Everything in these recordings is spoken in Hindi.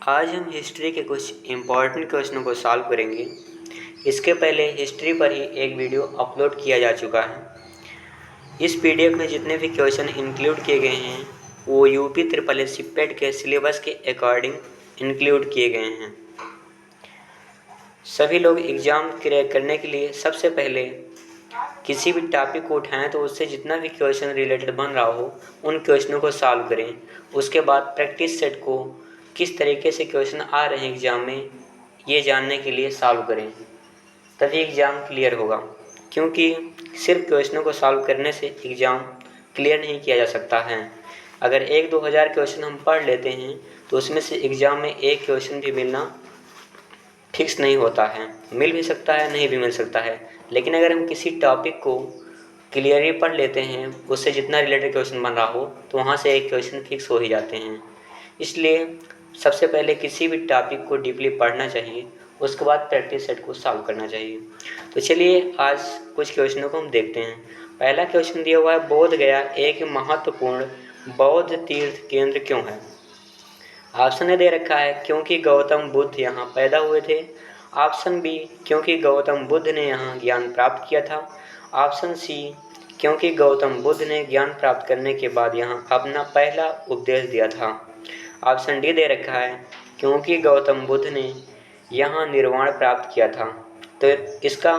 आज हम हिस्ट्री के कुछ इम्पॉर्टेंट क्वेश्चनों को सॉल्व करेंगे। इसके पहले हिस्ट्री पर ही एक वीडियो अपलोड किया जा चुका है। इस पीडीएफ में जितने भी क्वेश्चन इंक्लूड किए गए हैं वो यूपी ट्रिपल एस सीपेट के सिलेबस के अकॉर्डिंग इंक्लूड किए गए हैं। सभी लोग एग्ज़ाम क्रैक करने के लिए सबसे पहले किसी भी टॉपिक को उठाएं तो उससे जितना भी क्वेश्चन रिलेटेड बन रहा हो उन क्वेश्चनों को सॉल्व करें। उसके बाद प्रैक्टिस सेट को किस तरीके से क्वेश्चन आ रहे हैं एग्ज़ाम में ये जानने के लिए सॉल्व करें, तभी एग्ज़ाम क्लियर होगा। क्योंकि सिर्फ क्वेश्चनों को सॉल्व करने से एग्ज़ाम क्लियर नहीं किया जा सकता है। अगर 1-2 हज़ार क्वेश्चन हम पढ़ लेते हैं तो उसमें से एग्ज़ाम में एक क्वेश्चन भी मिलना फिक्स नहीं होता है। मिल भी सकता है, नहीं भी मिल सकता है। लेकिन अगर हम किसी टॉपिक को क्लियरली पढ़ लेते हैं, उससे जितना रिलेटेड क्वेश्चन बन रहा हो तो वहाँ से एक क्वेश्चन फिक्स हो ही जाते हैं। इसलिए सबसे पहले किसी भी टॉपिक को डीपली पढ़ना चाहिए, उसके बाद प्रैक्टिस सेट को सॉल्व करना चाहिए। तो चलिए आज कुछ क्वेश्चनों को हम देखते हैं। पहला क्वेश्चन दिया हुआ है, बोध गया एक महत्वपूर्ण बौद्ध तीर्थ केंद्र क्यों है? ऑप्शन ए दे रखा है क्योंकि गौतम बुद्ध यहाँ पैदा हुए थे। ऑप्शन बी क्योंकि गौतम बुद्ध ने यहाँ ज्ञान प्राप्त किया था। ऑप्शन सी क्योंकि गौतम बुद्ध ने ज्ञान प्राप्त करने के बाद यहाँ अपना पहला उपदेश दिया था। ऑप्शन डी दे रखा है क्योंकि गौतम बुद्ध ने यहाँ निर्वाण प्राप्त किया था। तो इसका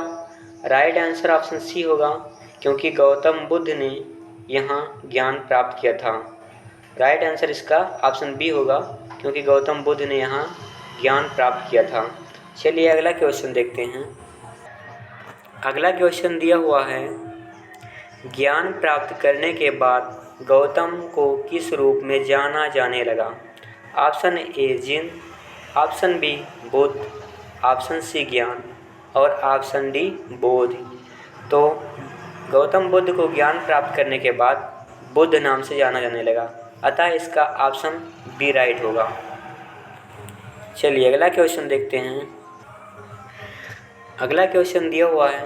राइट आंसर ऑप्शन सी होगा, क्योंकि गौतम बुद्ध ने यहाँ ज्ञान प्राप्त किया था। राइट आंसर इसका ऑप्शन बी होगा, क्योंकि गौतम बुद्ध ने यहाँ ज्ञान प्राप्त किया था। चलिए अगला क्वेश्चन देखते हैं। अगला क्वेश्चन दिया हुआ है, ज्ञान प्राप्त करने के बाद गौतम को किस रूप में जाना जाने लगा? Option A Jina, option B Buddha, option C ज्ञान और ऑप्शन डी बोध। तो गौतम बुद्ध को ज्ञान प्राप्त करने के बाद बुद्ध नाम से जाना जाने लगा, अतः इसका ऑप्शन बी राइट होगा। चलिए अगला क्वेश्चन देखते हैं। अगला क्वेश्चन दिया हुआ है,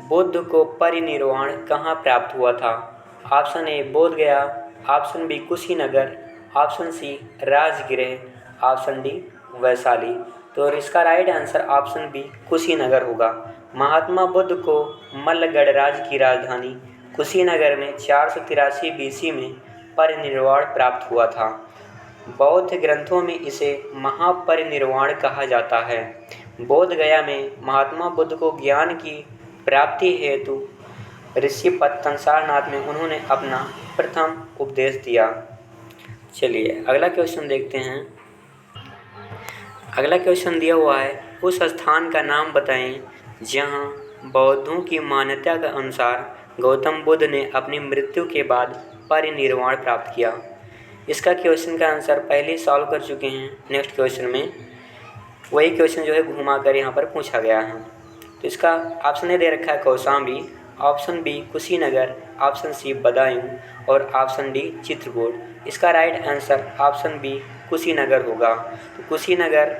बुद्ध को परिनिर्वाण कहाँ प्राप्त हुआ था? Option A Bodh Gaya, option B Kushinagar, option C Rajgriha, option D Vaishali. तो इसका right answer option B Kushinagar होगा। महात्मा बुद्ध को मल्लगढ़ राज्य की राजधानी कुशीनगर में 483 बीसी में परिनिर्वाण प्राप्त हुआ था। बौद्ध ग्रंथों में इसे महापरिनिर्वाण कहा जाता है। बोध गया में महात्मा बुद्ध को ज्ञान की प्राप्ति हेतु ऋषि पत्तन सारनाथ में उन्होंने अपना प्रथम उपदेश दिया। चलिए अगला क्वेश्चन देखते हैं। अगला क्वेश्चन दिया हुआ है, उस स्थान का नाम बताएं जहां बौद्धों की मान्यता के अनुसार गौतम बुद्ध ने अपनी मृत्यु के बाद परिनिर्वाण प्राप्त किया। इसका क्वेश्चन का आंसर पहले सॉल्व कर चुके हैं। नेक्स्ट क्वेश्चन में वही क्वेश्चन जो है घुमा कर यहाँ पर पूछा गया है। तो इसका ऑप्शन ए दे रखा है Kaushambi, option B Kushinagar, option C Budaun और ऑप्शन डी चित्रकूट। इसका right answer option B Kushinagar होगा। तो कुशीनगर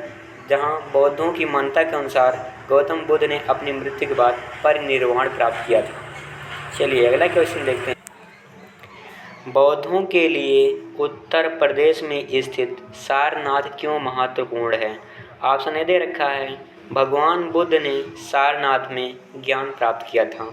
जहाँ बौद्धों की मान्यता के अनुसार गौतम बुद्ध ने अपनी मृत्यु के बाद परिनिर्वाण प्राप्त किया था। चलिए अगला क्वेश्चन देखते हैं। बौद्धों के लिए उत्तर प्रदेश में स्थित सारनाथ क्यों महत्वपूर्ण है? ऑप्शन ए दे रखा है, भगवान बुद्ध ने सारनाथ में ज्ञान प्राप्त किया था।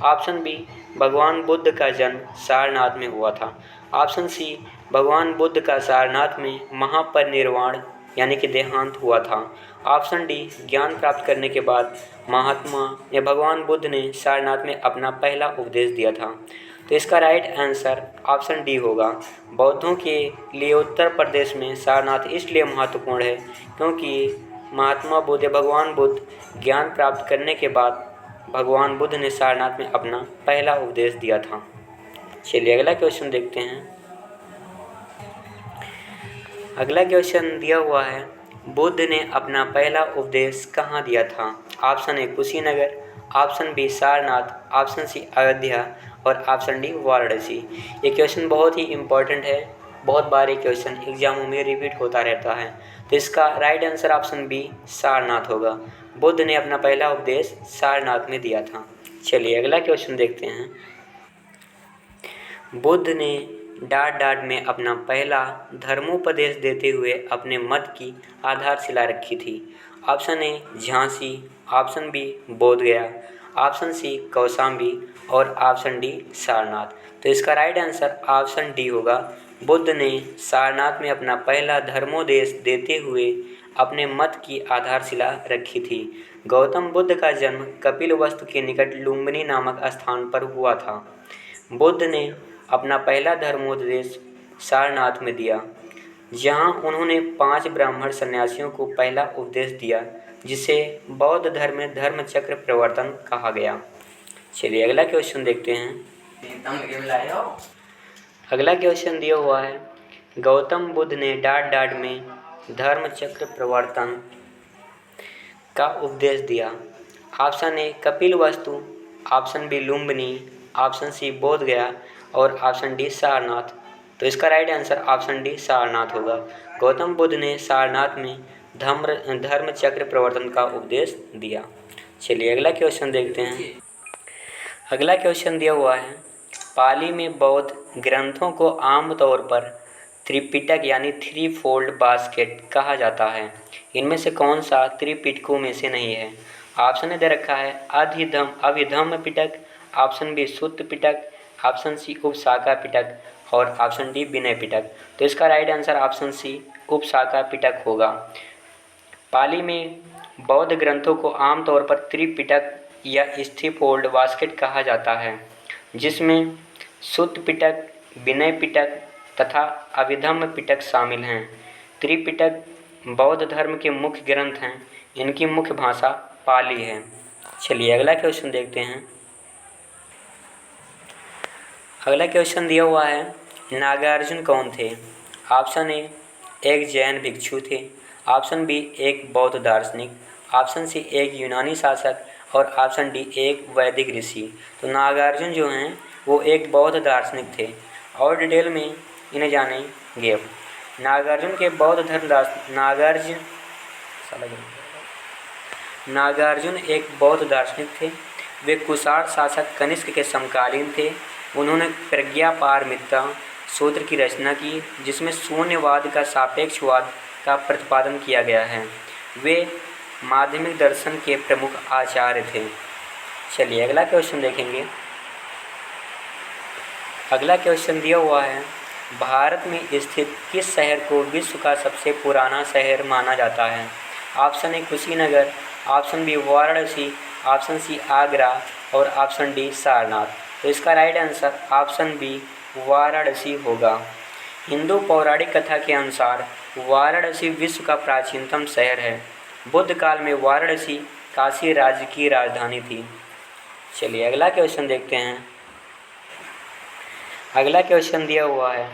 ऑप्शन बी भगवान बुद्ध का जन्म सारनाथ में हुआ था। ऑप्शन सी भगवान बुद्ध का सारनाथ में महापरिनिर्वाण यानी कि देहांत हुआ था। ऑप्शन डी ज्ञान प्राप्त करने के बाद महात्मा या भगवान बुद्ध ने सारनाथ में अपना पहला उपदेश दिया था। तो इसका राइट आंसर ऑप्शन डी होगा। बौद्धों के लिए उत्तर प्रदेश में सारनाथ इसलिए महत्वपूर्ण है क्योंकि महात्मा बुद्ध या भगवान बुद्ध ज्ञान प्राप्त करने के बाद भगवान बुद्ध ने सारनाथ में अपना पहला उपदेश दिया था। चलिए अगला क्वेश्चन देखते हैं। अगला क्वेश्चन दिया हुआ है, बुद्ध ने अपना पहला उपदेश कहाँ दिया था? Option A Kushinagar, option B Sarnath, option C Ayodhya और ऑप्शन डी वाराणसी। ये क्वेश्चन बहुत ही इम्पोर्टेंट है, बहुत बार ये क्वेश्चन एग्जामों में रिपीट होता रहता है। तो इसका right answer option B Sarnath होगा। बुद्ध ने अपना पहला उपदेश सारनाथ में दिया था। चलिए अगला क्वेश्चन देखते हैं। बुद्ध ने डाट डाट में अपना पहला धर्मोपदेश देते हुए अपने मत की आधारशिला रखी थी। Option A Jhansi, option B Bodhgaya, option C Kaushambi और ऑप्शन डी सारनाथ। तो इसका राइट आंसर ऑप्शन डी होगा। बुद्ध ने सारनाथ में अपना पहला धर्मोपदेश देते हुए अपने मत की आधारशिला रखी थी। गौतम बुद्ध का जन्म कपिलवस्तु के निकट लुम्बिनी नामक स्थान पर हुआ था। बुद्ध ने अपना पहला धर्मोपदेश सारनाथ में दिया, जहां उन्होंने 5 ब्राह्मण सन्यासियों को पहला उपदेश दिया, जिसे बौद्ध धर्म में धर्मचक्र प्रवर्तन कहा गया। चलिए अगला क्वेश्चन देखते हैं। अगला क्वेश्चन दिया हुआ है, गौतम बुद्ध ने डाट डाट में धर्मचक्र प्रवर्तन का उपदेश दिया। Option A Kapilavastu, option B Lumbini, option C Bodhgaya और ऑप्शन डी सारनाथ। तो इसका right answer option D Sarnath होगा। गौतम बुद्ध ने सारनाथ में धर्मचक्र प्रवर्तन का उपदेश दिया। चलिए अगला क्वेश्चन देखते हैं। अगला क्वेश्चन दिया हुआ है, पाली में बौद्ध ग्रंथों को आमतौर पर त्रिपिटक यानी 3 फोल्ड बास्केट कहा जाता है। इनमें से कौन सा त्रिपिटकों में से नहीं है? ऑप्शन दे रखा है अभिधम्म पिटक, ऑप्शन बी सुत्त पिटक, ऑप्शन सी उपशाखा पिटक और ऑप्शन डी विनय पिटक। तो इसका राइट आंसर ऑप्शन सी उपशाखा पिटक होगा। पाली में बौद्ध ग्रंथों को आमतौर पर त्रिपिटक या स्थिफोल्ड बास्केट कहा जाता है, जिसमें सुत्त पिटक, विनय पिटक तथा अभिधम्म पिटक शामिल हैं। त्रिपिटक बौद्ध धर्म के मुख्य ग्रंथ हैं। इनकी मुख्य भाषा पाली है। चलिए अगला क्वेश्चन देखते हैं। अगला क्वेश्चन दिया हुआ है, नागार्जुन कौन थे? ऑप्शन ए एक जैन भिक्षु थे, ऑप्शन बी एक बौद्ध दार्शनिक, ऑप्शन सी एक यूनानी शासक और ऑप्शन डी एक वैदिक ऋषि। तो नागार्जुन जो हैं वो एक बौद्ध दार्शनिक थे और डिटेल में इन्हें जानेंगे। नागार्जुन के बौद्ध धर्म नागार्जुन एक बौद्ध दार्शनिक थे। वे कुषाण शासक कनिष्क के समकालीन थे। उन्होंने प्रज्ञापारमिता सूत्र की रचना की, जिसमें शून्यवाद का सापेक्षवाद का प्रतिपादन किया गया है। वे माध्यमिक दर्शन के प्रमुख आचार्य थे। चलिए अगला क्वेश्चन देखेंगे। अगला क्वेश्चन दिया हुआ है, भारत में स्थित किस शहर को विश्व का सबसे पुराना शहर माना जाता है? Option A Kushinagar, option B Varanasi, option C Agra और ऑप्शन डी सारनाथ। तो इसका right answer option B Varanasi होगा। हिंदू पौराणिक कथा के अनुसार वाराणसी विश्व का प्राचीनतम शहर है। बुद्ध काल में वाराणसी काशी राज्य की राजधानी थी। चलिए अगला क्वेश्चन देखते हैं। अगला क्वेश्चन दिया हुआ है,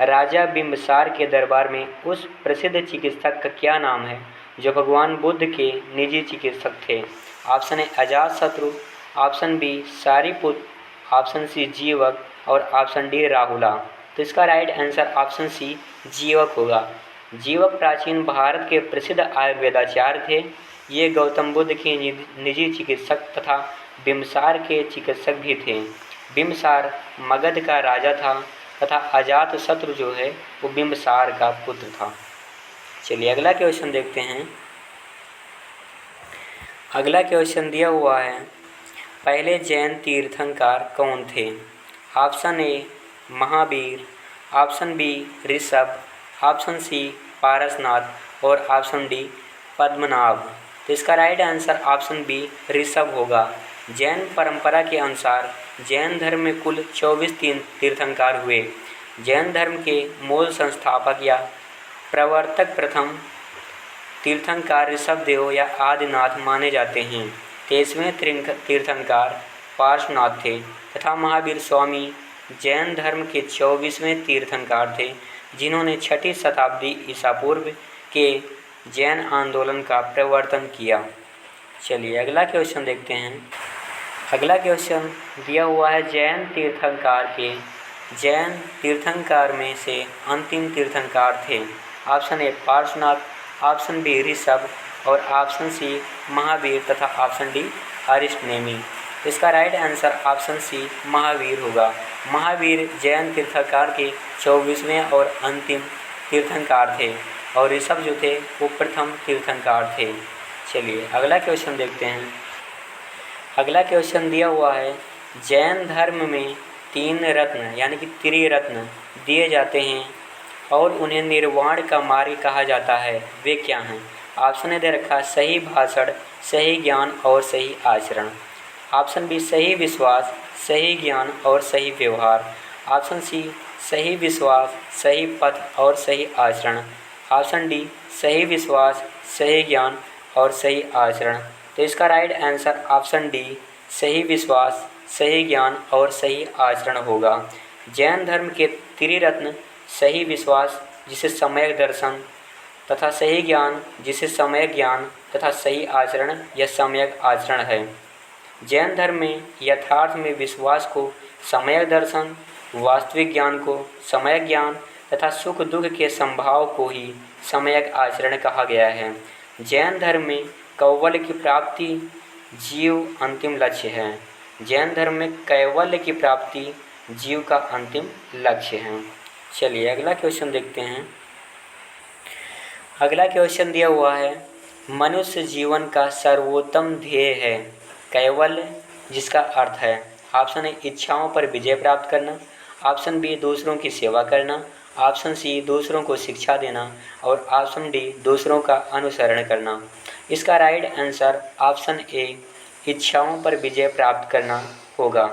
राजा बिंबिसार के दरबार में उस प्रसिद्ध चिकित्सक का क्या नाम है जो भगवान बुद्ध के निजी चिकित्सक थे? Option A Ajatashatru, option B Sariputra, option C Jivaka और ऑप्शन डी राहुला। तो इसका राइट आंसर ऑप्शन सी जीवक होगा। जीवक प्राचीन भारत के प्रसिद्ध आयुर्वेदाचार्य थे। ये गौतम बुद्ध के निजी चिकित्सक तथा बिंबिसार के चिकित्सक भी थे। बिंबिसार मगध का राजा था तथा अजातशत्रु जो है वो बिंबिसार का पुत्र था। चलिए अगला क्वेश्चन देखते हैं। अगला क्वेश्चन दिया हुआ है, पहले जैन तीर्थंकर कौन थे? Option A Mahavir, option B Rishabh, option C Parasnath और ऑप्शन डी पद्मनाभ। तो इसका right answer option B Rishabh होगा। जैन परंपरा के अनुसार जैन धर्म में कुल 24 तीर्थंकर हुए। जैन धर्म के मूल संस्थापक या प्रवर्तक प्रथम तीर्थंकर ऋषभदेव या आदिनाथ माने जाते हैं। 23वें तीर्थंकर पार्श्वनाथ थे तथा महावीर स्वामी जैन धर्म के 24वें तीर्थंकर थे, जिन्होंने 6ठी शताब्दी ईसा पूर्व के जैन आंदोलन का प्रवर्तन किया। चलिए अगला क्वेश्चन देखते हैं। अगला क्वेश्चन दिया हुआ है, जैन तीर्थंकर में से अंतिम तीर्थंकर थे। Option A Parshvanath, option B Rishabh और ऑप्शन सी महावीर तथा ऑप्शन डी अरिष्टनेमी। इसका right answer option C Mahavir होगा। महावीर जैन तीर्थंकर के 24वें और अंतिम तीर्थंकर थे और ऋषभ जो थे वो प्रथम तीर्थंकर थे। चलिए अगला क्वेश्चन देखते हैं। अगला क्वेश्चन दिया हुआ है, जैन धर्म में 3 रत्न यानी कि त्रिरत्न दिए जाते हैं और उन्हें निर्वाण का मार्ग कहा जाता है, वे क्या हैं? ऑप्शन ए दे रखा है, सही भाषण, सही ज्ञान और सही आचरण। ऑप्शन बी सही विश्वास, सही ज्ञान और सही व्यवहार। ऑप्शन सी सही विश्वास, सही पथ और सही आचरण। ऑप्शन डी सही विश्वास, सही ज्ञान और सही आचरण। तो इसका राइट आंसर ऑप्शन डी सही विश्वास, सही ज्ञान और सही आचरण होगा। जैन धर्म के त्रिरत्न सही विश्वास जिसे सम्यक दर्शन तथा सही ज्ञान जिसे सम्यक ज्ञान तथा सही आचरण या सम्यक आचरण है। जैन धर्म में यथार्थ में विश्वास को सम्यक दर्शन, वास्तविक ज्ञान को सम्यक ज्ञान तथा सुख दुख के संभाव को ही सम्यक आचरण कहा गया है। जैन धर्म में कैवल्य की प्राप्ति जीव अंतिम लक्ष्य है। जैन धर्म में कैवल्य की प्राप्ति जीव का अंतिम लक्ष्य है। चलिए अगला क्वेश्चन देखते हैं। अगला क्वेश्चन दिया हुआ है, मनुष्य जीवन का सर्वोत्तम ध्येय है कैवल्य, जिसका अर्थ है ऑप्शन ए इच्छाओं पर विजय प्राप्त करना, ऑप्शन बी दूसरों की सेवा करना, ऑप्शन सी दूसरों को शिक्षा देना और ऑप्शन डी दूसरों का अनुसरण करना। इसका राइट आंसर ऑप्शन ए इच्छाओं पर विजय प्राप्त करना होगा।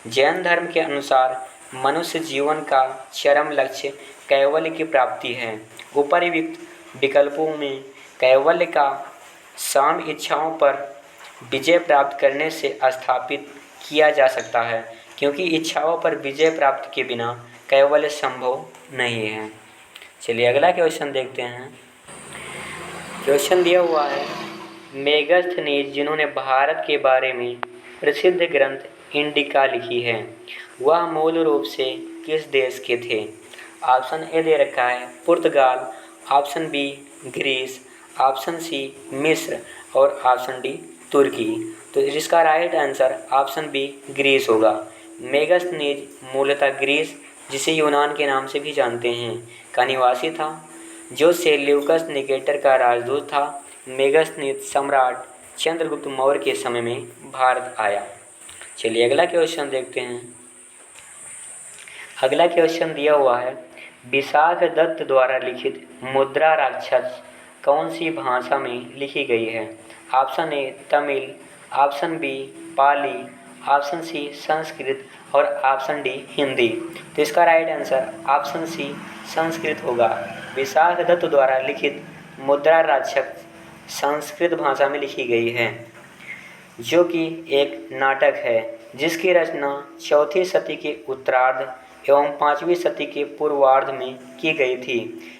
जैन धर्म के अनुसार मनुष्य जीवन का चरम लक्ष्य कैवल्य की प्राप्ति है। उपर्युक्त विकल्पों में कैवल्य का साम इच्छाओं पर विजय प्राप्त करने से स्थापित किया जा सकता है, क्योंकि इच्छाओं पर विजय प्राप्त के बिना कैवल्य संभव नहीं है। चलिए अगला क्वेश्चन देखते हैं। क्वेश्चन दिया हुआ है, मेगस्थनीज जिन्होंने भारत के बारे में प्रसिद्ध ग्रंथ इंडिका लिखी है, वह मूल रूप से किस देश के थे? ऑप्शन ए दे रखा है पुर्तगाल, option B Greece, option C मिस्र और ऑप्शन डी तुर्की। तो इसका right answer option B Greece होगा। मेगस्थनीज मूलतः ग्रीस, जिसे यूनान के नाम से भी जानते हैं, का निवासी था, जो सेल्यूकस निकेटर का राजदूत था। मेगस्थनीज सम्राट चंद्रगुप्त मौर्य के समय में भारत आया। चलिए अगला क्वेश्चन देखते हैं। अगला क्वेश्चन दिया हुआ है, विशाख दत्त द्वारा लिखित मुद्रा राक्षस कौन सी भाषा में लिखी गई है? Option A Tamil, option B Pali, option C Sanskrit और ऑप्शन डी हिंदी। तो इसका right answer option C Sanskrit होगा। विशाख दत्त द्वारा लिखित मुद्रा राक्षस संस्कृत भाषा में लिखी गई है, जो कि एक नाटक है जिसकी रचना 4वीं सदी के उत्तरार्ध एवं 5वीं सदी के पूर्वार्ध में की गई थी।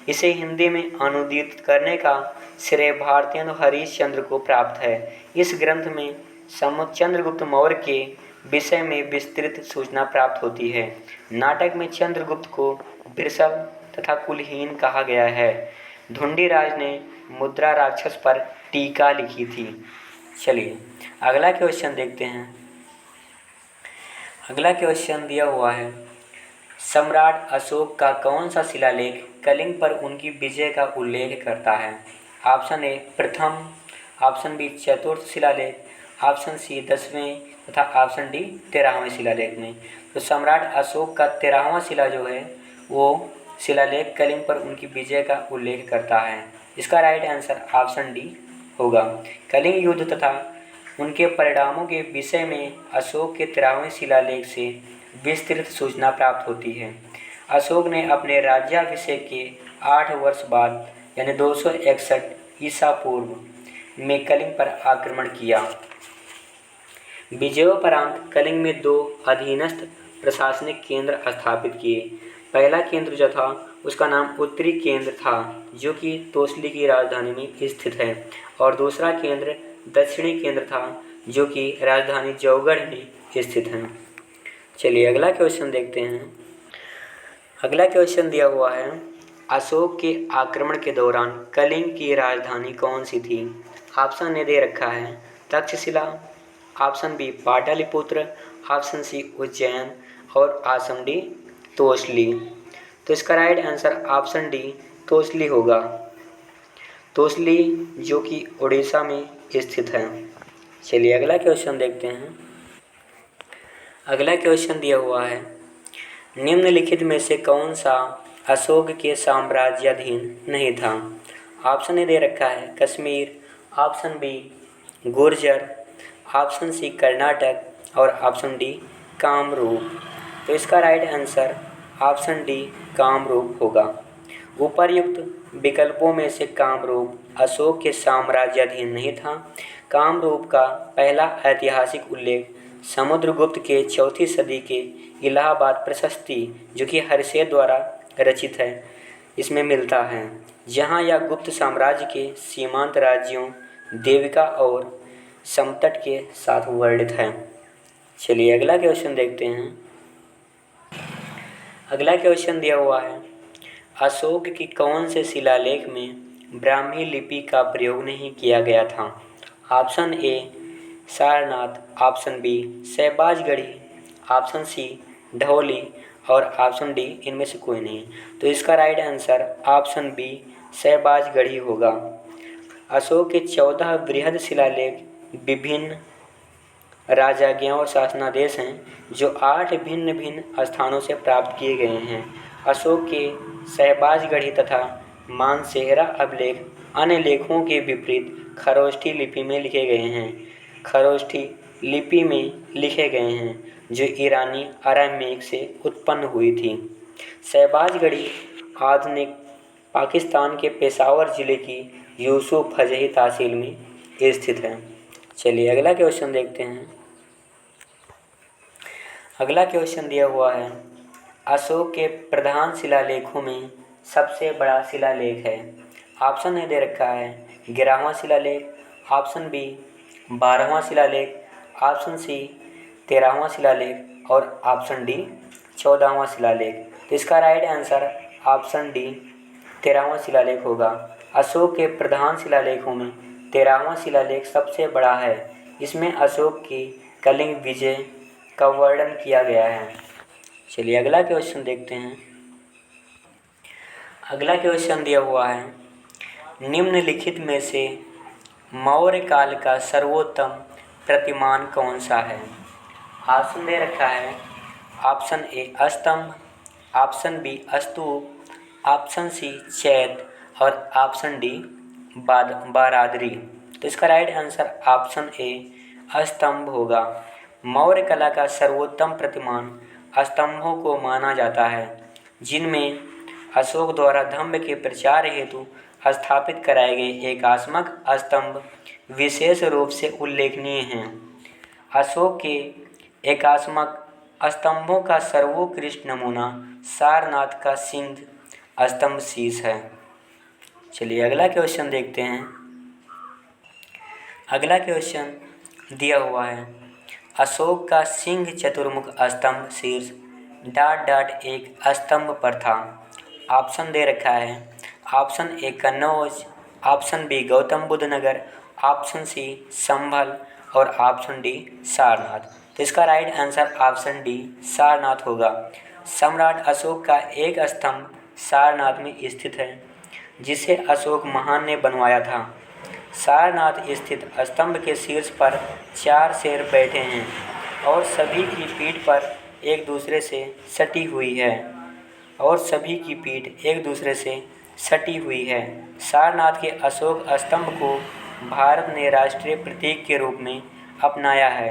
इसे हिंदी में अनुदित करने का श्रेय भारतेंदु हरिश्चंद्र को प्राप्त है। इस ग्रंथ में चंद्रगुप्त मौर्य के विषय में विस्तृत सूचना प्राप्त होती है। नाटक में चंद्रगुप्त को वृषभ तथा कुलहीन कहा गया है। धुंडीराज ने मुद्रा राक्षस पर टीका लिखी थी। चलिए अगला क्वेश्चन देखते हैं। अगला क्वेश्चन दिया हुआ है, सम्राट अशोक का कौन सा शिलालेख कलिंग पर उनकी विजय का उल्लेख करता है? ऑप्शन ए प्रथम, ऑप्शन बी चतुर्थ शिलालेख, ऑप्शन सी 10वें तथा ऑप्शन डी 13वें शिलालेख में। तो सम्राट अशोक का 13वां शिला जो है वो शिलालेख कलिंग पर उनकी विजय का उल्लेख करता है। इसका राइट आंसर ऑप्शन डी होगा। कलिंग युद्ध तथा उनके परिणामों के विषय में अशोक के 13वें शिलालेख से विस्तृत सूचना प्राप्त होती है। अशोक ने अपने राज्याभिषेक के 8 वर्ष बाद यानी 261 ईसा पूर्व में कलिंग पर आक्रमण किया। विजयोपरांत कलिंग में 2 अधीनस्थ प्रशासनिक केंद्र स्थापित किए। पहला केंद्र जो था उसका नाम उत्तरी केंद्र था, जो कि तोसली की राजधानी में स्थित है, और दूसरा केंद्र दक्षिणी केंद्र था, जो कि राजधानी जौगढ़ में स्थित है। चलिए अगला क्वेश्चन देखते हैं। अगला क्वेश्चन दिया हुआ है, अशोक के आक्रमण के दौरान कलिंग की राजधानी कौन सी थी? ऑप्शन ए दे रखा है Takshashila, option B Pataliputra, option C Ujjain और ऑप्शन डी तोसली। तो इसका right answer option D Tosali होगा। तोसली जो कि उड़ीसा में स्थित है। चलिए अगला क्वेश्चन देखते हैं। अगला क्वेश्चन दिया हुआ है, निम्नलिखित में से कौन सा अशोक के साम्राज्याधीन नहीं था। ऑप्शन ए दे रखा है Kashmir, option B Gurjar, option C Karnataka और ऑप्शन डी कामरूप। तो इसका right answer option D Kamarupa होगा। उपर्युक्त विकल्पों में से कामरूप अशोक के साम्राज्याधीन नहीं था। कामरूप का पहला ऐतिहासिक उल्लेख समुद्रगुप्त के 4वीं सदी के इलाहाबाद प्रशस्ति जो कि हर्षेय द्वारा रचित है इसमें मिलता है, जहां यह गुप्त साम्राज्य के सीमांत राज्यों देविका और समतट के साथ वर्णित है। चलिए अगला क्वेश्चन देखते हैं। अगला क्वेश्चन दिया हुआ है, अशोक की कौन से शिलालेख में ब्राह्मी लिपि का प्रयोग नहीं किया गया था। Option A Sarnath, option B Shahbazgarhi, option C Dhauli और ऑप्शन डी इनमें से कोई नहीं। तो इसका right answer option B Shahbazgarhi होगा। अशोक के 14 बृहद शिलालेख विभिन्न राजाज्ञाओं और शासनादेश हैं जो 8 भिन्न भिन्न स्थानों से प्राप्त किए गए हैं। अशोक के शहबाजगढ़ी तथा मानसेहरा अभिलेख अन्य लेखों के विपरीत खरोष्ठी लिपि में लिखे गए हैं। खरोष्ठी लिपि में लिखे गए हैं जो ईरानी अरामीक से उत्पन्न हुई थी। शहबाजगढ़ी आधुनिक पाकिस्तान के पेशावर जिले की यूसुफ फजही तहसील में स्थित है। चलिए अगला क्वेश्चन देखते हैं। अगला क्वेश्चन दिया हुआ है, अशोक के प्रधान शिलालेखों में सबसे बड़ा शिलालेख है। ऑप्शन ए दे रखा है 11वां शिलालेख, ऑप्शन बी 12वां शिलालेख, ऑप्शन सी 13वां शिलालेख और ऑप्शन डी 14वां शिलालेख। तो इसका राइट आंसर ऑप्शन डी 13वां शिलालेख होगा। अशोक के प्रधान शिलालेखों में 13वां शिलालेख सबसे बड़ा है। इसमें अशोक की कलिंग विजय का वर्णन किया गया है। चलिए अगला क्वेश्चन देखते हैं। अगला क्वेश्चन दिया हुआ है, निम्नलिखित में से मौर्य काल का सर्वोत्तम प्रतिमान कौन सा है। ऑप्शन दे रखा है ऑप्शन ए स्तंभ, ऑप्शन बी स्तूप, ऑप्शन सी चैत्य और ऑप्शन डी बारादरी। तो इसका राइट आंसर ऑप्शन ए स्तंभ होगा। मौर्य कला का सर्वोत्तम प्रतिमान स्तंभों को माना जाता है, जिनमें अशोक द्वारा धम्म के प्रचार हेतु स्थापित कराए गए एकात्मक स्तंभ विशेष रूप से उल्लेखनीय हैं। अशोक के एकात्मक स्तंभों का सर्वोत्कृष्ट नमूना सारनाथ का सिंह स्तंभ शीश है। चलिए अगला क्वेश्चन देखते हैं। अगला क्वेश्चन दिया हुआ है, अशोक का सिंह चतुर्मुख स्तंभ शीर्ष ... एक स्तंभ पर था। ऑप्शन दे रखा है option A Kannauj, option B Gautam Buddh Nagar, option C Sambhal और ऑप्शन डी सारनाथ। तो इसका right answer option D Sarnath होगा। सम्राट अशोक का एक स्तंभ सारनाथ में स्थित है, जिसे अशोक महान ने बनवाया था। सारनाथ स्थित स्तंभ के शीर्ष पर 4 शेर बैठे हैं और सभी की पीठ पर एक दूसरे से सटी हुई है सारनाथ के अशोक स्तंभ को भारत ने राष्ट्रीय प्रतीक के रूप में अपनाया है।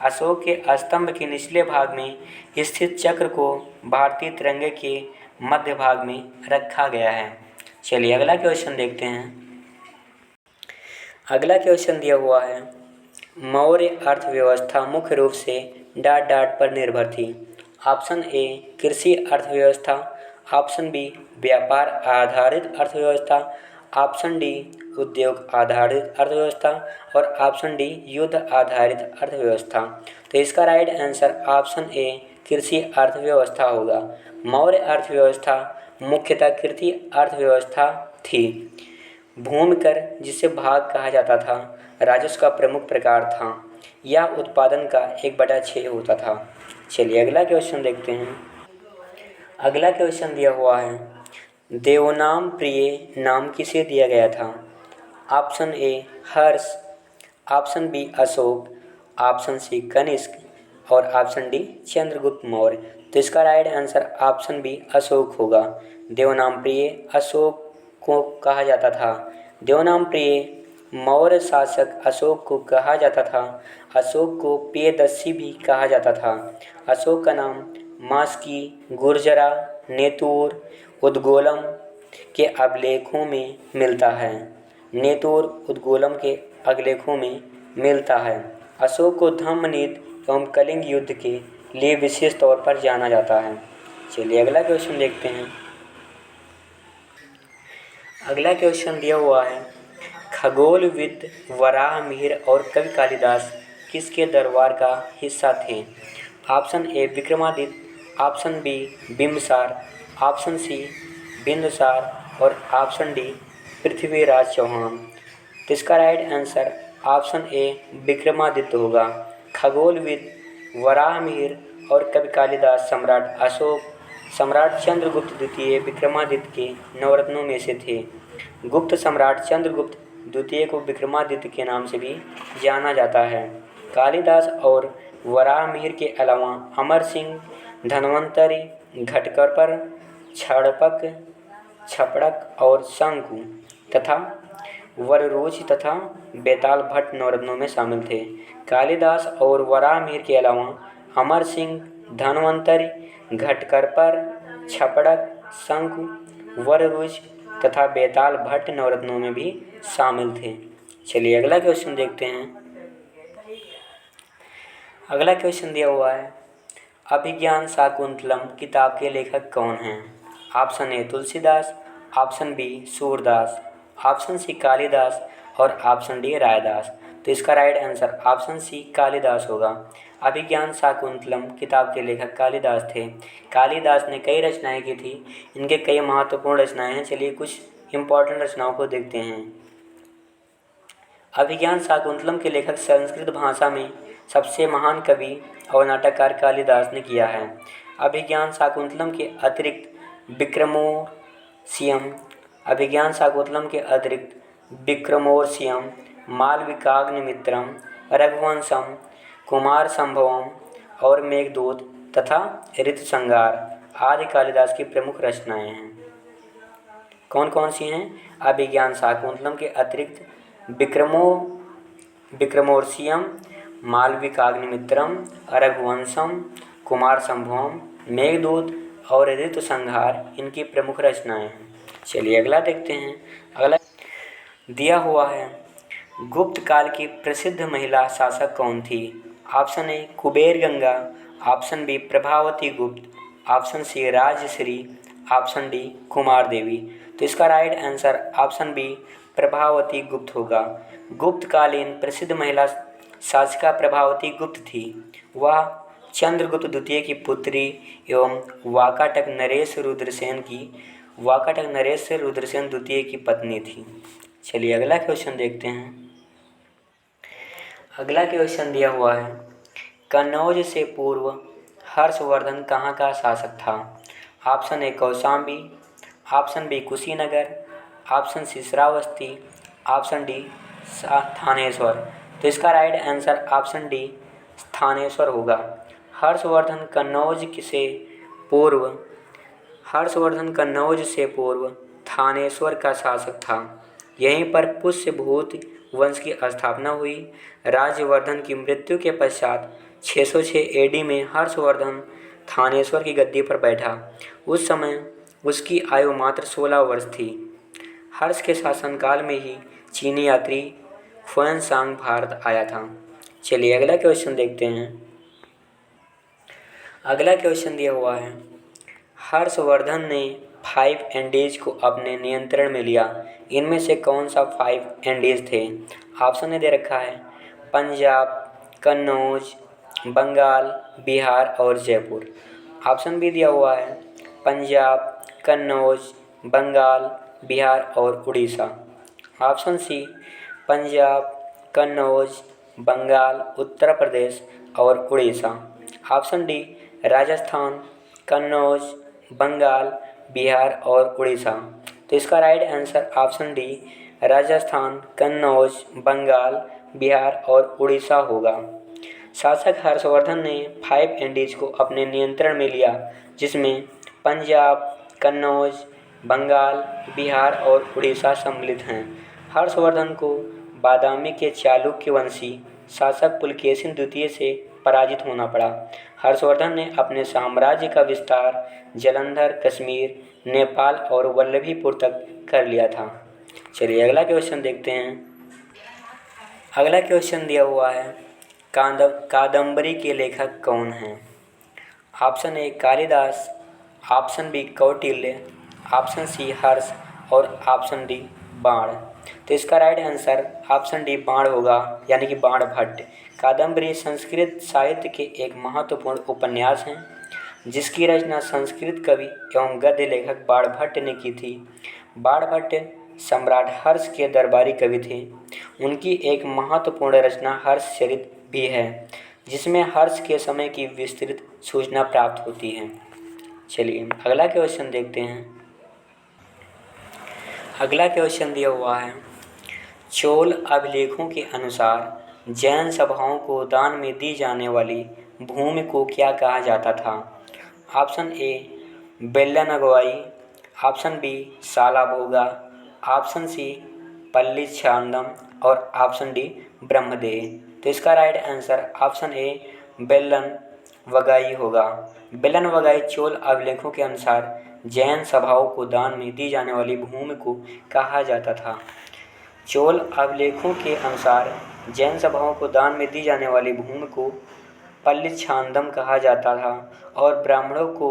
अशोक के स्तंभ के निचले भाग में स्थित चक्र को भारतीय तिरंगे के मध्य भाग में रखा गया है। चलिए अगला क्वेश्चन देखते हैं। अगला क्वेश्चन दिया हुआ है, मौर्य अर्थव्यवस्था मुख्य रूप से डाट पर निर्भर थी। ऑप्शन ए कृषि अर्थव्यवस्था, ऑप्शन बी व्यापार आधारित अर्थव्यवस्था, ऑप्शन डी उद्योग आधारित अर्थव्यवस्था और ऑप्शन डी युद्ध आधारित अर्थव्यवस्था। तो इसका राइट आंसर ऑप्शन ए कृषि अर्थव्यवस्था होगा। मौर्य अर्थव्यवस्था मुख्यतः कृषि अर्थव्यवस्था थी। भूमि कर, जिसे भाग कहा जाता था, राजस्व का प्रमुख प्रकार था। या उत्पादन का 1/6 होता था। चलिए अगला क्वेश्चन देखते हैं। अगला क्वेश्चन दिया हुआ है, देवनाम प्रिय नाम किसे दिया गया था? Option A Harsha, option B Ashoka, option C Kanishka और ऑप्शन डी चंद्रगुप्त मौर्य। तो इसका right answer option B Ashoka होगा। देवनाम प्रिय अशोक को कहा जाता था। देवनाम प्रिय मौर्य शासक अशोक को कहा जाता था। अशोक को प्रियदर्शी भी कहा जाता था। अशोक का नाम मास्की, गुर्जरा, नेतुर, उद्गोलम के अभिलेखों में मिलता है। नेतुर उद्गोलम के अभिलेखों में मिलता है। अशोक को धम्मनीत एवं कलिंग युद्ध के लिए विशेष तौर पर जाना जाता है। चलिए अगला क्वेश्चन देखते हैं। अगला क्वेश्चन दिया हुआ है, खगोलविद वराहमिहिर और कवि कालिदास किसके दरबार का हिस्सा थे? Option A Vikramaditya, option B Bimbisara, option C Bindusara और ऑप्शन डी पृथ्वीराज चौहान। तो इसका right answer option A Vikramaditya होगा। खगोलविद वराहमिहिर और कवि कालिदास सम्राट अशोक, सम्राट चंद्रगुप्त द्वितीय विक्रमादित्य के नवरत्नों में से थे। गुप्त सम्राट चंद्रगुप्त द्वितीय को विक्रमादित्य के नाम से भी जाना जाता है। कालिदास और वराहमिहिर के अलावा अमर सिंह, धन्वंतरि, घटकपर, क्षणपक, छपड़क और शंकु तथा वररुचि तथा बेताल भट्ट नवरत्नों में शामिल थे। कालिदास और वराहमिहिर के अलावा अमर सिंह, धन्वंतरि, घटकपर, छपड़क, शंकु, वररुचि तथा बेताल भट्ट नवरत्नों में भी शामिल थे। चलिए अगला क्वेश्चन देखते हैं। अगला क्वेश्चन दिया हुआ है, अभिज्ञान शाकुंतलम किताब के लेखक कौन हैं? Option A Tulsidas, option B Surdas, option C Kalidas और ऑप्शन डी रायदास। तो इसका right answer option C Kalidas होगा। अभिज्ञान शाकुंतलम किताब के लेखक कालिदास थे। कालिदास ने कई रचनाएं की थी। इनके कई महत्वपूर्ण रचनाएं हैं। चलिए कुछ इम्पोर्टेंट रचनाओं को देखते हैं। अभिज्ञान शाकुंतलम के लेखक संस्कृत भाषा में सबसे महान कवि और नाटककार कालिदास ने किया है। अभिज्ञान शाकुंतलम के अतिरिक्त विक्रमोर्वशीयम, मालविकाग्निमित्रम, रघुवंशम, कुमार संभवम और मेघदूत तथा ऋतुसंहार आदि कालिदास की प्रमुख रचनाएं हैं। कौन कौन सी हैं? अभिज्ञान शाकुंतलम के अतिरिक्त विक्रमोर्वशीयम, मालविकाग्निमित्रम, रघुवंशम, कुमार संभवम, मेघदूत और ऋतुसंहार इनकी प्रमुख रचनाएं हैं। चलिए अगला देखते हैं। अगला दिया हुआ है, गुप्त काल की प्रसिद्ध महिला शासक कौन थी? Option A Kuber Ganga, option B Prabhavati Gupta, option C Rajshri, option D Kumar Devi. तो इसका right answer option B Prabhavati Gupta होगा। गुप्तकालीन प्रसिद्ध महिला शासिका प्रभावती गुप्त थी। वह चंद्रगुप्त द्वितीय की पुत्री एवं वाकाटक नरेश रुद्रसेन द्वितीय की पत्नी थी। चलिए अगला क्वेश्चन देखते हैं। अगला क्वेश्चन दिया हुआ है, कन्नौज से पूर्व हर्षवर्धन कहाँ का शासक था? Option A Kaushambi, option B Kushinagar, option C Shravasti, option D Thanesar. तो इसका right answer option D Thanesar होगा। हर्षवर्धन कन्नौज से पूर्व थानेश्वर का शासक था। यहीं पर पुष्यभूत वंश की स्थापना हुई। राज्यवर्धन की मृत्यु के पश्चात 606 एडी में हर्षवर्धन थानेश्वर की गद्दी पर बैठा। उस समय उसकी आयु मात्र 16 वर्ष थी। हर्ष के शासनकाल में ही चीनी यात्री ह्वेनसांग भारत आया था। चलिए अगला क्वेश्चन देखते हैं। अगला क्वेश्चन दिया हुआ है, हर्षवर्धन ने 5 एंडीज को अपने नियंत्रण में लिया। इनमें से कौन सा 5 एंडीज थे? ऑप्शन दे रखा है, पंजाब, कन्नौज, बंगाल, बिहार और जयपुर। ऑप्शन भी दिया हुआ है, पंजाब, कन्नौज, बंगाल, बिहार और उड़ीसा। ऑप्शन सी पंजाब, कन्नौज, बंगाल, उत्तर प्रदेश और उड़ीसा। ऑप्शन डी राजस्थान, कन्नौज, बंगाल, बिहार और उड़ीसा। तो इसका right answer option D Rajasthan, Kannauj, Bengal, Bihar और उड़ीसा होगा। शासक हर्षवर्धन ने 5 इंडीज को अपने नियंत्रण में लिया, जिसमें पंजाब, कन्नौज, बंगाल, बिहार और उड़ीसा सम्मिलित हैं। हर्षवर्धन को बादामी के चालुक्य वंशी शासक पुलकेशिन द्वितीय से पराजित होना पड़ा। हर्षवर्धन ने अपने साम्राज्य का विस्तार जालंधर, कश्मीर, नेपाल और वल्लभीपुर तक कर लिया था। चलिए अगला क्वेश्चन देखते हैं। अगला क्वेश्चन दिया हुआ है, कादम्बरी के लेखक कौन हैं? Option A Kalidas, option B Kautilya, option C Harsha और ऑप्शन डी बाण। तो इसका राइट आंसर ऑप्शन डी बाण होगा, यानी कि बाण भट्ट। कादम्बरी संस्कृत साहित्य के एक महत्वपूर्ण उपन्यास हैं, जिसकी रचना संस्कृत कवि एवं गद्य लेखक बाण भट्ट ने की थी। बाण भट्ट सम्राट हर्ष के दरबारी कवि थे। उनकी एक महत्वपूर्ण रचना हर्षचरित भी है, जिसमें हर्ष के समय की विस्तृत सूचना प्राप्त होती है। चलिए अगला क्वेश्चन देखते हैं। अगला क्वेश्चन दिया हुआ है, चोल अभिलेखों के अनुसार जैन सभाओं को दान में दी जाने वाली भूमि को क्या कहा जाता था? ऑप्शन ए बेल्लन अगवाई, ऑप्शन बी सालाभोगा, ऑप्शन सी पल्ली छांदम और ऑप्शन डी ब्रह्मदेह। तो इसका राइट आंसर ऑप्शन ए बेल्लन वगाई होगा। बेल्लन वगाई चोल अभिलेखों के अनुसार जैन सभाओं को दान में दी जाने वाली भूमि को कहा जाता था। चोल अभिलेखों के अनुसार जैन सभाओं को दान में दी जाने वाली भूमि को पल्ली छांदम कहा जाता था और ब्राह्मणों को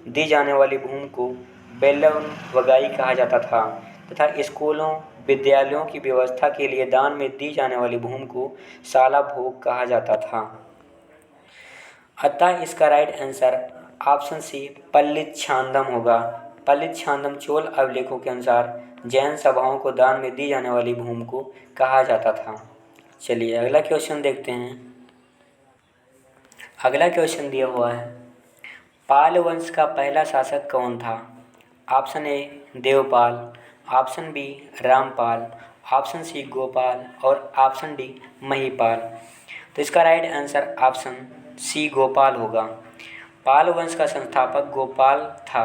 दी जाने वाली भूमि को बेल्लन वगाई कहा जाता था, तथा स्कूलों विद्यालयों की व्यवस्था के लिए दान में दी जाने वाली भूमि को साला भोग कहा जाता था। अतः इसका राइट आंसर ऑप्शन सी पल्ली छांदम होगा। पल्ली छांदम चोल अभिलेखों के अनुसार जैन सभाओं को दान में दी जाने वाली भूमि को कहा जाता था। चलिए अगला क्वेश्चन देखते हैं। अगला क्वेश्चन दिया हुआ है, पाल वंश का पहला शासक कौन था? Option A Devpal, option B Rampal, option C Gopal और ऑप्शन डी महिपाल। तो इसका right answer option C Gopal होगा। पाल वंश का संस्थापक गोपाल था।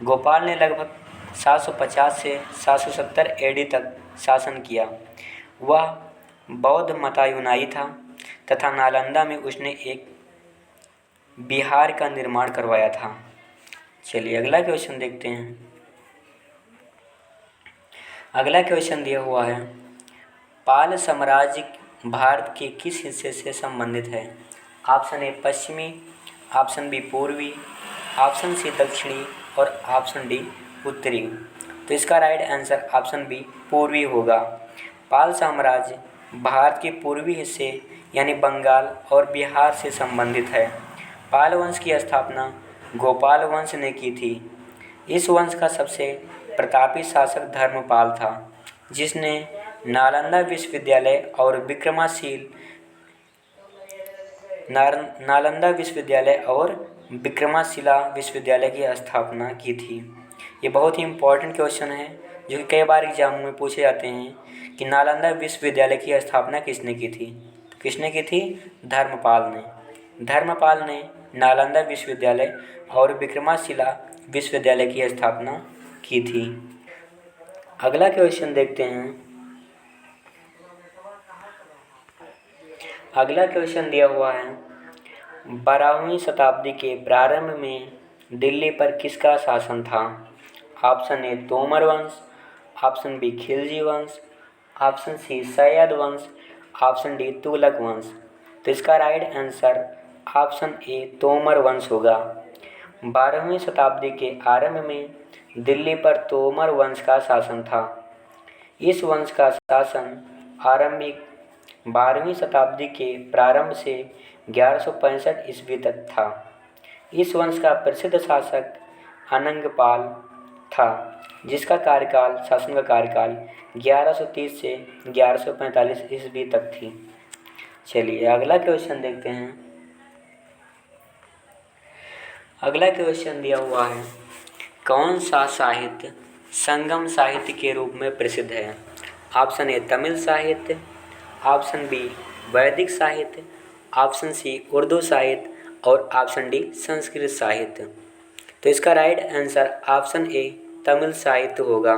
गोपाल ने लगभग 750 से 770 एडी तक शासन किया। वह बौद्ध मतानुयायी था तथा नालंदा में उसने एक बिहार का निर्माण करवाया था। चलिए अगला क्वेश्चन देखते हैं। अगला क्वेश्चन दिया हुआ है, पाल साम्राज्य भारत के किस हिस्से से संबंधित है? ऑप्शन ए पश्चिमी, ऑप्शन बी पूर्वी, ऑप्शन सी दक्षिणी और ऑप्शन डी उत्तरी। तो इसका राइट आंसर ऑप्शन बी पूर्वी होगा। पाल साम्राज्य भारत के पूर्वी हिस्से यानी बंगाल और बिहार से संबंधित है। पाल वंश की स्थापना गोपाल वंश ने की थी। इस वंश का सबसे प्रतापी शासक धर्मपाल था, जिसने नालंदा विश्वविद्यालय और विक्रमाशिला विश्वविद्यालय की स्थापना की थी। ये बहुत ही इम्पोर्टेंट क्वेश्चन है, जो कि कई बार एग्जाम में पूछे जाते हैं कि नालंदा विश्वविद्यालय की स्थापना किसने की थी? किसने की थी? धर्मपाल ने। धर्मपाल ने नालंदा विश्वविद्यालय और विक्रमाशिला विश्वविद्यालय की स्थापना की थी। अगला क्वेश्चन देखते हैं। अगला क्वेश्चन दिया हुआ है, 12वीं शताब्दी के प्रारंभ में दिल्ली पर किसका शासन था? ऑप्शन ए तोमर वंश, ऑप्शन बी खिलजी वंश, ऑप्शन सी सैयद वंश, ऑप्शन डी तुगलक वंश। तो इसका राइट आंसर ऑप्शन ए तोमर वंश होगा। 12वीं शताब्दी के आरंभ में दिल्ली पर तोमर वंश का शासन था। इस वंश का शासन आरंभिक 12वीं शताब्दी के प्रारंभ से 1165 ईस्वी तक था। इस वंश का प्रसिद्ध शासक अनंगपाल था, जिसका शासन का कार्यकाल 1130 से 1145 ईस्वी तक थी। चलिए अगला क्वेश्चन देखते हैं। अगला क्वेश्चन दिया हुआ है, कौन सा साहित्य संगम साहित्य के रूप में प्रसिद्ध है? ऑप्शन ए तमिल साहित्य, ऑप्शन बी वैदिक साहित्य, ऑप्शन सी उर्दू साहित्य और ऑप्शन डी संस्कृत साहित्य। तो इसका right answer option A Tamil साहित्य होगा।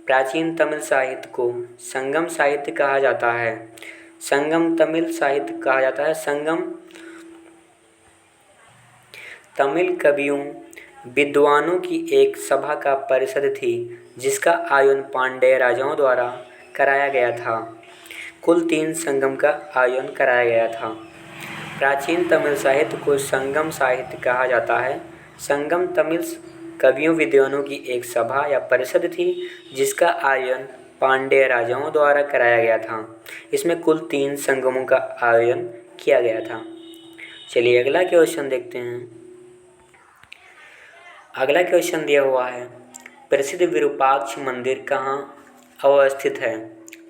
प्राचीन तमिल साहित्य को संगम साहित्य कहा जाता है। संगम तमिल साहित्य कहा जाता है। संगम तमिल कवियों विद्वानों की एक सभा का परिषद थी जिसका आयोजन पांड्य राजाओं द्वारा कराया गया था। कुल 3 संगम का आयोजन कराया गया था। प्राचीन तमिल साहित्य को संगम साहित्य कहा जाता है। संगम तमिल कवियों विद्वानों की एक सभा या परिषद थी जिसका आयोजन पांड्य राजाओं द्वारा कराया गया था। इसमें कुल 3 संगमों का आयोजन किया गया था। चलिए अगला क्वेश्चन देखते हैं। अगला क्वेश्चन दिया हुआ है, प्रसिद्ध विरूपाक्ष मंदिर कहाँ अवस्थित है?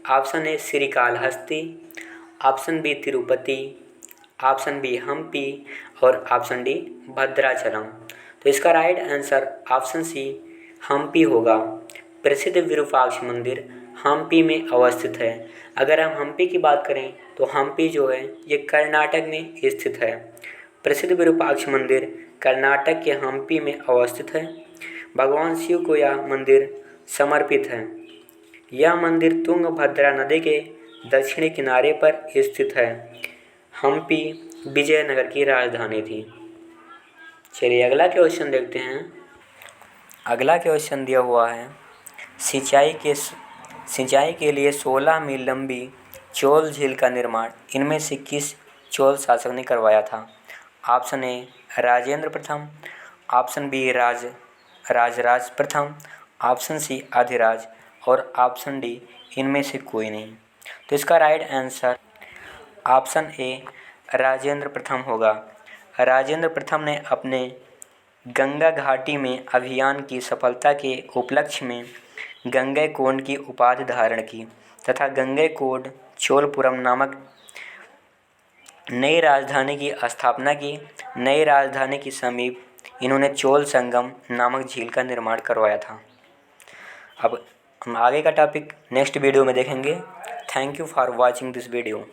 Option A Srikalahasti, option B Tirupati, option B Hampi और ऑप्शन डी भद्राचलम। तो इसका right answer option C Hampi होगा। प्रसिद्ध विरूपाक्ष मंदिर हम्पी में अवस्थित है। अगर हम हम्पी की बात करें तो हम्पी जो है ये कर्नाटक में स्थित है। प्रसिद्ध विरूपाक्ष मंदिर कर्नाटक के हम्पी में अवस्थित है। भगवान शिव को यह मंदिर समर्पित है। यह मंदिर तुंगभद्रा नदी के दक्षिणी किनारे पर स्थित है। हम्पी विजयनगर की राजधानी थी। चलिए अगला क्वेश्चन देखते हैं। अगला क्वेश्चन दिया हुआ है, सिंचाई के लिए 16 मील लंबी चोल झील का निर्माण इनमें से किस चोल शासक ने करवाया था? ऑप्शन ए राजेंद्र प्रथम, ऑप्शन बी राजराज प्रथम, ऑप्शन सी अधिराज और ऑप्शन डी इनमें से कोई नहीं। तो इसका राइट आंसर ऑप्शन ए राजेंद्र प्रथम होगा। राजेंद्र प्रथम ने अपने गंगा घाटी में अभियान की सफलता के उपलक्ष्य में गंगैकोंड की उपाधि धारण की तथा गंगैकोंड चोलपुरम नामक नई राजधानी की स्थापना की। नई राजधानी के समीप इन्होंने चोल संगम नामक झील का निर्माण करवाया था। अब हम आगे का टॉपिक नेक्स्ट वीडियो में देखेंगे। Thank you for watching this video.